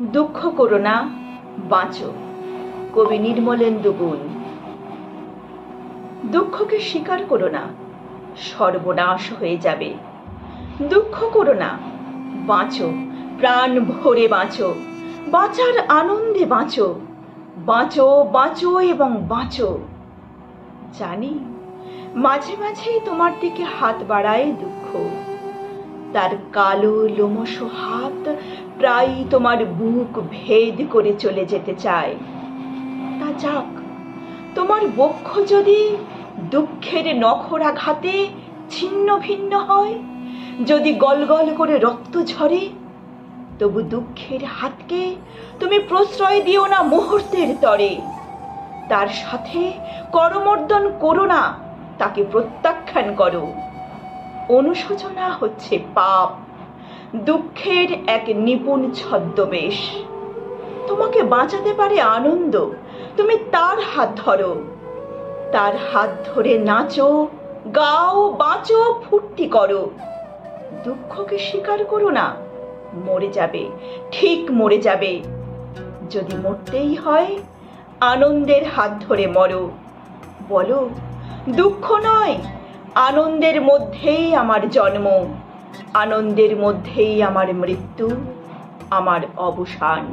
দুঃখ করো না, বাঁচো। কবি নির্মলেন্দু গুণ। দুঃখকে স্বীকার করো না, সর্বনাশ হয়ে যাবে। দুঃখ করো না, বাঁচো, প্রাণ ভরে বাঁচো, বাঁচার আনন্দে বাঁচো, বাঁচো বাঁচো এবং বাঁচো। জানি মাঝে মাঝেই তোমার দিকে হাত বাড়ায় দুঃখ, তার কালো লোমশ হাত প্রায় তোমার বুক ভেদ করে চলে যেতে চায়। তা যাক, তোমার বক্ষ যদি দুঃখের নখরাঘাতে ছিন্ন ভিন্ন হয়, যদি গলগল করে রক্ত ঝরে, তবু দুঃখের হাতকে তুমি প্রশ্রয় দিও না মুহূর্তের তরে। তার সাথে করমর্দন করো না, তাকে প্রত্যাখ্যান করো। অনুশোচনা হচ্ছে পাপ, দুঃখের এক নিপুণ ছদ্মবেশ। তোমাকে বাঁচাতে পারে আনন্দ, তুমি তার হাত ধরো, তার হাত ধরে নাচো, গাও, বাঁচো, ফুর্তি করো। দুঃখকে স্বীকার করো না, মরে যাবে, ঠিক মরে যাবে। যদি মরতেই হয়, আনন্দের হাত ধরে মরো। বলো, দুঃখ নয়, আনন্দের মধ্যেই আমার জন্ম, আনন্দের মধ্যেই আমার মৃত্যু, আমার অবসান।